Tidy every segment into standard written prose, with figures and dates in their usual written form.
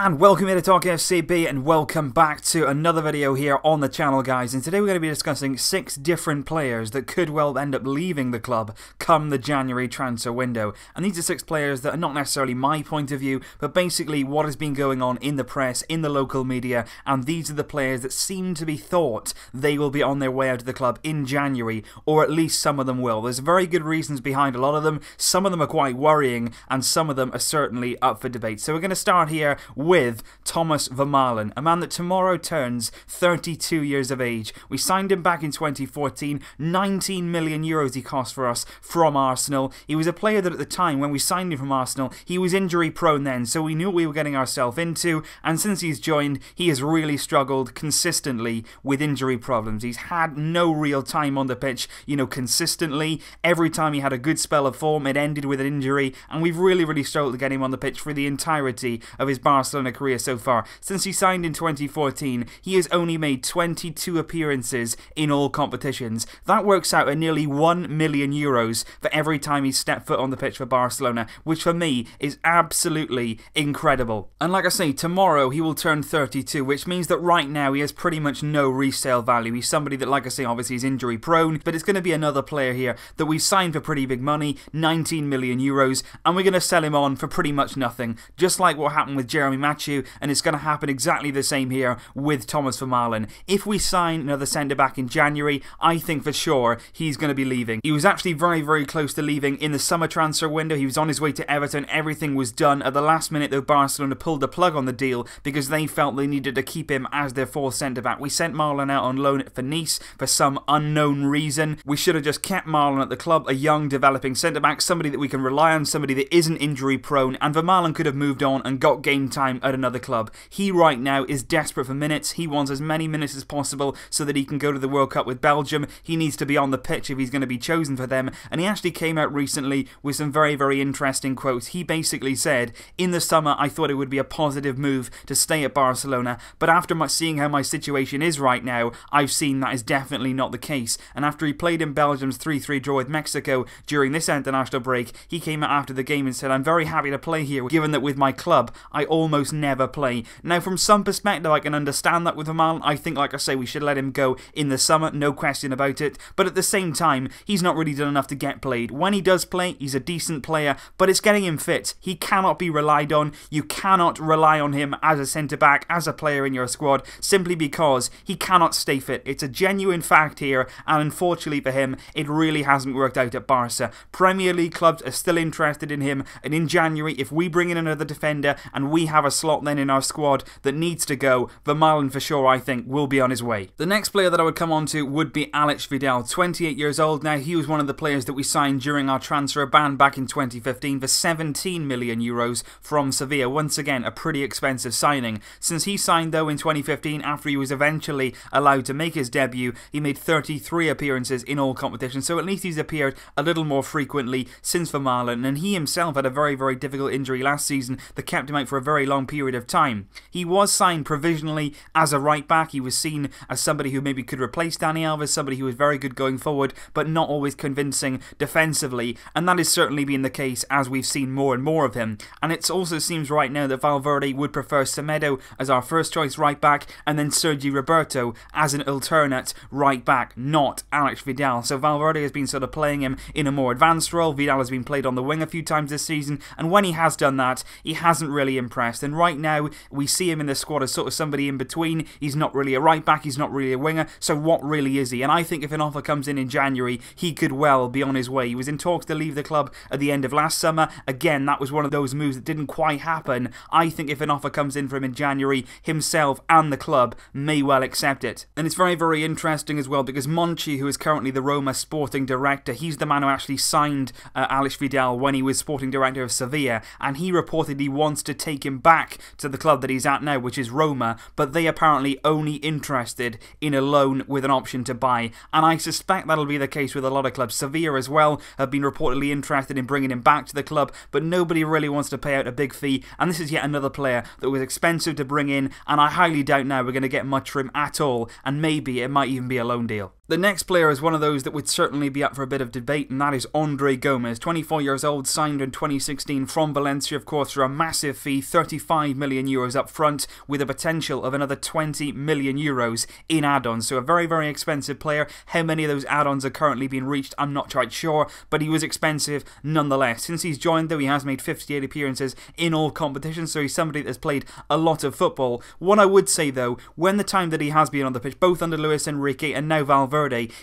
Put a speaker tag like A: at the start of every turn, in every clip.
A: And welcome here to Talk FCB, and welcome back to another video here on the channel, guys. And today we're going to be discussing 6 different players that could well end up leaving the club come the January transfer window. And these are 6 players that are not necessarily my point of view, but basically what has been going on in the press, in the local media, and these are the players that seem to be thought they will be on their way out of the club in January, or at least some of them will. There's very good reasons behind a lot of them. Some of them are quite worrying, and some of them are certainly up for debate. So we're going to start here with Thomas Vermaelen, a man that tomorrow turns 32 years of age. We signed him back in 2014, 19 million euros he cost for us from Arsenal. He was a player that at the time when we signed him from Arsenal, he was injury prone then, so we knew what we were getting ourselves into, and since he's joined, he has really struggled consistently with injury problems. He's had no real time on the pitch, consistently. Every time he had a good spell of form, it ended with an injury, and we've really struggled to get him on the pitch for the entirety of his Barcelona career so far. Since he signed in 2014, he has only made 22 appearances in all competitions. That works out at nearly 1 million euros for every time he's stepped foot on the pitch for Barcelona, which for me is absolutely incredible. And like I say, tomorrow he will turn 32, which means that right now he has pretty much no resale value. He's somebody that, like I say, obviously is injury prone, but it's going to be another player here that we signed for pretty big money, 19 million euros, and we're going to sell him on for pretty much nothing, just like what happened with Jeremy Matthew, and it's going to happen exactly the same here with Thomas Vermaelen. If we sign another centre-back in January, I think for sure he's going to be leaving. He was actually very close to leaving in the summer transfer window. He was on his way to Everton. Everything was done. At the last minute, though, Barcelona pulled the plug on the deal because they felt they needed to keep him as their fourth centre-back. We sent Marlon out on loan for Nice for some unknown reason. We should have just kept Marlon at the club, a young, developing centre-back, somebody that we can rely on, somebody that isn't injury-prone, and Vermaelen could have moved on and got game time at another club. He right now is desperate for minutes. He wants as many minutes as possible so that he can go to the World Cup with Belgium. He needs to be on the pitch if he's going to be chosen for them, and he actually came out recently with some very interesting quotes. He basically said, in the summer I thought it would be a positive move to stay at Barcelona, but after seeing how my situation is right now, I've seen that is definitely not the case. And after he played in Belgium's 3-3 draw with Mexico during this international break, he came out after the game and said, I'm very happy to play here, given that with my club I almost never play. Now from some perspective I can understand that with Vermaelen. I think, like I say, we should let him go in the summer, no question about it, but at the same time he's not really done enough to get played. When he does play, he's a decent player, but it's getting him fit. He cannot be relied on. You cannot rely on him as a centre-back, as a player in your squad, simply because he cannot stay fit. It's a genuine fact here, and unfortunately for him, it really hasn't worked out at Barca. Premier League clubs are still interested in him, and in January, if we bring in another defender and we have a slot then in our squad that needs to go, Vermaelen for sure, I think, will be on his way. The next player that I would come on to would be Vidal, 28 years old now. He was one of the players that we signed during our transfer ban back in 2015 for 17 million euros from Sevilla. Once again, a pretty expensive signing. Since he signed, though, in 2015, after he was eventually allowed to make his debut, he made 33 appearances in all competitions, so at least he's appeared a little more frequently since Vermaelen, and he himself had a very difficult injury last season that kept him out for a very long period of time. He was signed provisionally as a right back. He was seen as somebody who maybe could replace Dani Alves, somebody who was very good going forward but not always convincing defensively, and that has certainly been the case as we've seen more and more of him. And it also seems right now that Valverde would prefer Semedo as our first choice right back and then Sergi Roberto as an alternate right back, not Alex Vidal. So Valverde has been sort of playing him in a more advanced role. Vidal has been played on the wing a few times this season, and when he has done that, he hasn't really impressed. And right now we see him in the squad as sort of somebody in between. He's not really a right back, he's not really a winger, so what really is he? And I think if an offer comes in January, he could well be on his way. He was in talks to leave the club at the end of last summer. Again, that was one of those moves that didn't quite happen. I think if an offer comes in for him in January, himself and the club may well accept it. And it's very interesting as well because Monchi, who is currently the Roma sporting director, he's the man who actually signed Alex Vidal when he was sporting director of Sevilla, and he reportedly wants to take him back to the club that he's at now, which is Roma, but they apparently only interested in a loan with an option to buy, and I suspect that'll be the case with a lot of clubs. Sevilla as well have been reportedly interested in bringing him back to the club, but nobody really wants to pay out a big fee, and this is yet another player that was expensive to bring in, and I highly doubt now we're going to get much for him at all, and maybe it might even be a loan deal. The next player is one of those that would certainly be up for a bit of debate, and that is Andre Gomes. 24 years old, signed in 2016 from Valencia, of course, for a massive fee, 35 million euros up front, with a potential of another 20 million euros in add-ons. So a very, very expensive player. How many of those add-ons are currently being reached, I'm not quite sure, but he was expensive nonetheless. Since he's joined, though, he has made 58 appearances in all competitions, so he's somebody that's played a lot of football. What I would say, though, when the time that he has been on the pitch, both under Luis Enrique and now Valverde,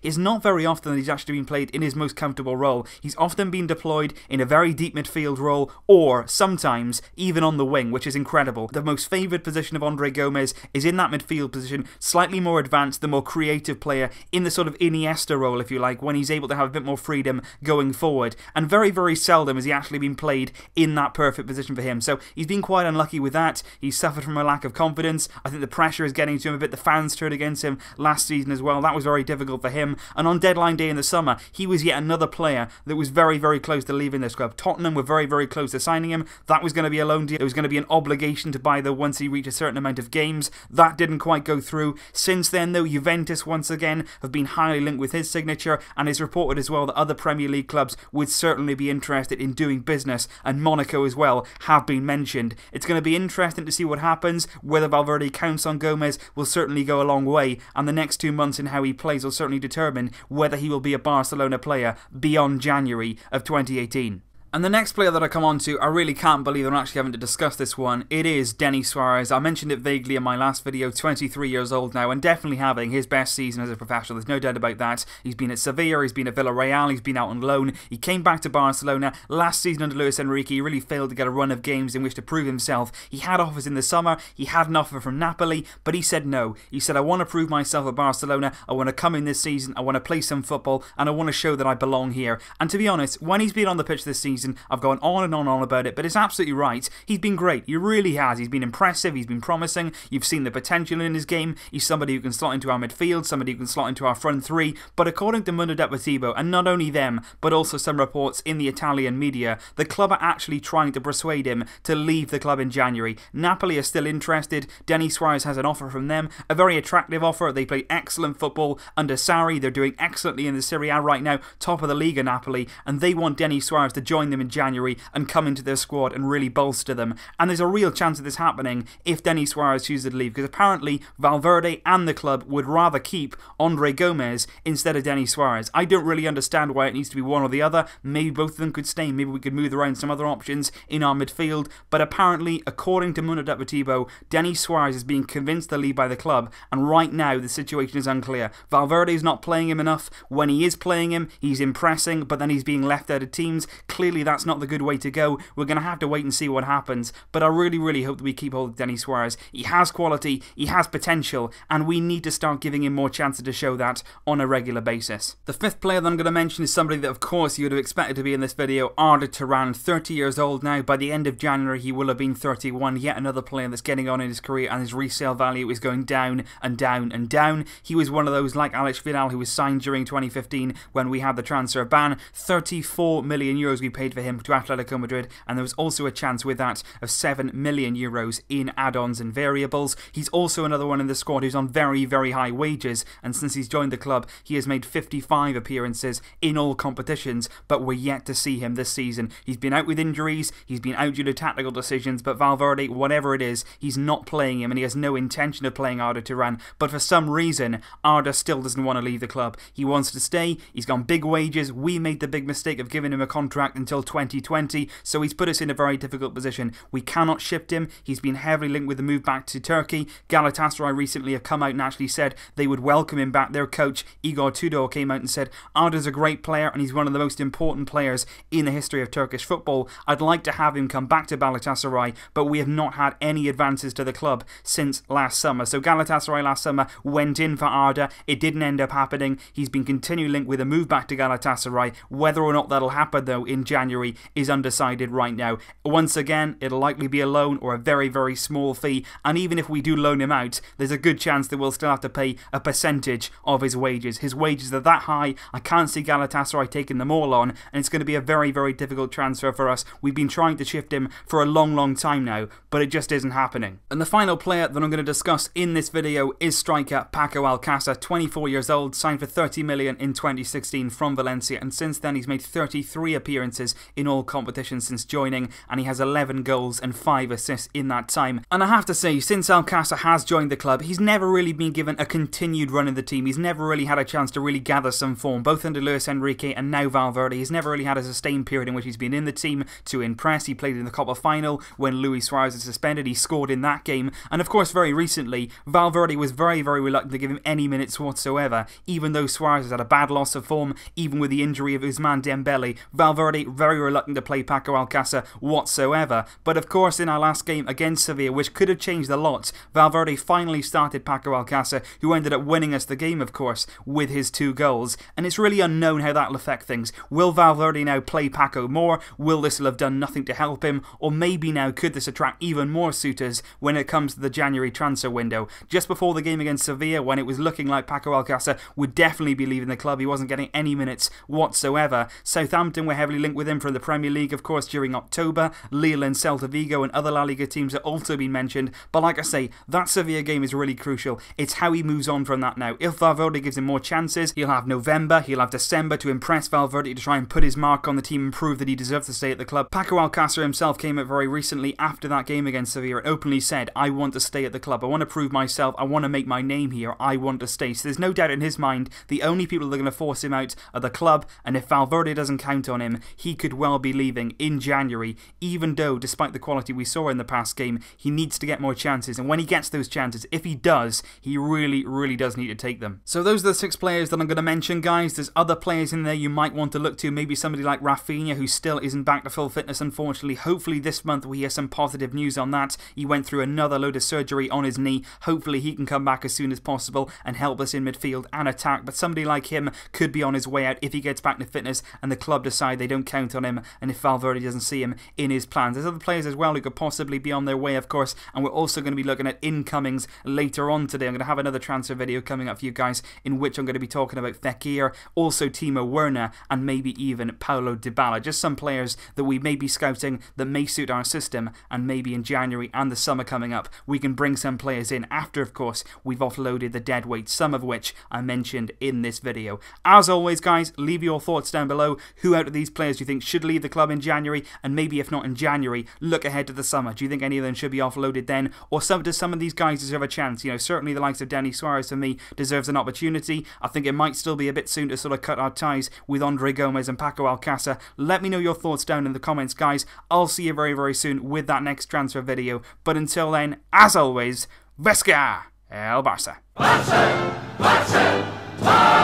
A: is not very often that he's actually been played in his most comfortable role. He's often been deployed in a very deep midfield role, or sometimes even on the wing, which is incredible. The most favoured position of Andre Gomes is in that midfield position, slightly more advanced, the more creative player, in the sort of Iniesta role, if you like, when he's able to have a bit more freedom going forward. And very, very seldom has he actually been played in that perfect position for him. So he's been quite unlucky with that. He's suffered from a lack of confidence. I think the pressure is getting to him a bit. The fans turned against him last season as well. That was very difficult for him, and on deadline day in the summer he was yet another player that was very, very close to leaving this club. Tottenham were very, very close to signing him. That was going to be a loan deal. There was going to be an obligation to buy though once he reached a certain amount of games. That didn't quite go through. Since then though, Juventus once again have been highly linked with his signature, and it's reported as well that other Premier League clubs would certainly be interested in doing business, and Monaco as well have been mentioned. It's going to be interesting to see what happens. Whether Valverde counts on Gomes will certainly go a long way, and the next 2 months in how he plays will certainly determine whether he will be a Barcelona player beyond January of 2018. And the next player that I come on to, I really can't believe I'm actually having to discuss this one. It is Denis Suarez. I mentioned it vaguely in my last video, 23 years old now, and definitely having his best season as a professional. There's no doubt about that. He's been at Sevilla, he's been at Villarreal, he's been out on loan. He came back to Barcelona. Last season under Luis Enrique, he really failed to get a run of games in which to prove himself. He had offers in the summer, he had an offer from Napoli, but he said no. He said, I want to prove myself at Barcelona, I want to come in this season, I want to play some football, and I want to show that I belong here. And to be honest, when he's been on the pitch this season, I've gone on and on about it, but it's absolutely right. He's been great. He really has. He's been impressive. He's been promising. You've seen the potential in his game. He's somebody who can slot into our midfield, somebody who can slot into our front three. But according to Mundo Deportivo, and not only them, but also some reports in the Italian media, the club are actually trying to persuade him to leave the club in January. Napoli are still interested. Denis Suarez has an offer from them, a very attractive offer. They play excellent football under Sarri. They're doing excellently in the Serie A right now, top of the league in Napoli, and they want Denis Suarez to join them in January and come into their squad and really bolster them. And there's a real chance of this happening if Denis Suarez chooses to leave, because apparently Valverde and the club would rather keep Andre Gomes instead of Denis Suarez. I don't really understand why it needs to be one or the other. Maybe both of them could stay. Maybe we could move around some other options in our midfield. But apparently, according to Mundo Deportivo, Denis Suarez is being convinced to leave by the club, and right now the situation is unclear. Valverde is not playing him enough. When he is playing him, he's impressing, but then he's being left out of teams. Clearly that's not the good way to go. We're going to have to wait and see what happens, but I really, really hope that we keep hold of Denis Suarez. He has quality, he has potential, and we need to start giving him more chances to show that on a regular basis. The fifth player that I'm going to mention is somebody that of course you would have expected to be in this video, Arda Turan, 30 years old now. By the end of January he will have been 31, yet another player that's getting on in his career, and his resale value is going down and down and down. He was one of those like Alex Vidal who was signed during 2015 when we had the transfer ban. 34 million euros we paid for him to Atletico Madrid, and there was also a chance with that of 7 million euros in add-ons and variables. He's also another one in the squad who's on very, very high wages, and since he's joined the club he has made 55 appearances in all competitions, but we're yet to see him this season. He's been out with injuries, he's been out due to tactical decisions, but Valverde, whatever it is, he's not playing him, and he has no intention of playing Arda Turan. But for some reason Arda still doesn't want to leave the club. He wants to stay. He's got big wages. We made the big mistake of giving him a contract until 2020, so he's put us in a very difficult position. We cannot shift him. He's been heavily linked with the move back to Turkey. Galatasaray recently have come out and actually said they would welcome him back. Their coach Igor Tudor came out and said Arda's a great player and he's one of the most important players in the history of Turkish football. I'd like to have him come back to Galatasaray, but we have not had any advances to the club since last summer. So Galatasaray last summer went in for Arda. It didn't end up happening. He's been continually linked with a move back to Galatasaray. Whether or not that'll happen though in January January is undecided right now. Once again, it'll likely be a loan or a very, very small fee, and even if we do loan him out, there's a good chance that we'll still have to pay a percentage of his wages. His wages are that high, I can't see Galatasaray taking them all on, and it's going to be a very, very difficult transfer for us. We've been trying to shift him for a long, long time now, but it just isn't happening. And the final player that I'm going to discuss in this video is striker Paco Alcacer, 24 years old, signed for 30 million in 2016 from Valencia, and since then he's made 33 appearances in all competitions since joining, and he has 11 goals and 5 assists in that time. And I have to say, since Alcacer has joined the club, he's never really been given a continued run in the team. He's never really had a chance to really gather some form, both under Luis Enrique and now Valverde. He's never really had a sustained period in which he's been in the team to impress. He played in the Copa final when Denis Suarez was suspended. He scored in that game, and of course very recently Valverde was very, very reluctant to give him any minutes whatsoever, even though Suarez has had a bad loss of form, even with the injury of Ousmane Dembele. Valverde very reluctant to play Paco Alcacer whatsoever, but of course in our last game against Sevilla, which could have changed a lot, Valverde finally started Paco Alcacer, who ended up winning us the game of course with his 2 goals, and it's really unknown how that will affect things. Will Valverde now play Paco more? Will this have done nothing to help him? Or maybe now could this attract even more suitors when it comes to the January transfer window? Just before the game against Sevilla, when it was looking like Paco Alcacer would definitely be leaving the club, he wasn't getting any minutes whatsoever. Southampton were heavily linked with him from the Premier League of course during October. Lille and Celta Vigo and other La Liga teams have also been mentioned, but like I say, that Sevilla game is really crucial. It's how he moves on from that now. If Valverde gives him more chances, he'll have November, he'll have December to impress Valverde, to try and put his mark on the team and prove that he deserves to stay at the club. Paco Alcacer himself came out very recently after that game against Sevilla and openly said, I want to stay at the club, I want to prove myself, I want to make my name here, I want to stay. So there's no doubt in his mind the only people that are going to force him out are the club, and if Valverde doesn't count on him, he could well be leaving in January, even though despite the quality we saw in the past game, he needs to get more chances, and when he gets those chances, if he does, he really, really does need to take them. So those are the 6 players that I'm going to mention, guys. There's other players in there you might want to look to, maybe somebody like Rafinha, who still isn't back to full fitness unfortunately. Hopefully this month we hear some positive news on that. He went through another load of surgery on his knee. Hopefully he can come back as soon as possible and help us in midfield and attack, but somebody like him could be on his way out if he gets back to fitness and the club decide they don't count on him, and if Valverde doesn't see him in his plans. There's other players as well who could possibly be on their way of course, and we're also going to be looking at incomings later on today. I'm going to have another transfer video coming up for you guys in which I'm going to be talking about Fekir, also Timo Werner, and maybe even Paulo Dybala. Just some players that we may be scouting that may suit our system, and maybe in January and the summer coming up we can bring some players in after of course we've offloaded the dead weight, some of which I mentioned in this video. As always guys, leave your thoughts down below. Who out of these players do you think should leave the club in January, and maybe if not in January, look ahead to the summer? Do you think any of them should be offloaded then, or does some of these guys deserve a chance? You know, certainly the likes of Denis Suarez for me deserves an opportunity. I think it might still be a bit soon to sort of cut our ties with Andre Gomes and Paco Alcacer. Let me know your thoughts down in the comments guys. I'll see you very, very soon with that next transfer video, but until then, as always, Vesca El Barça. Barça, Barça, Barça.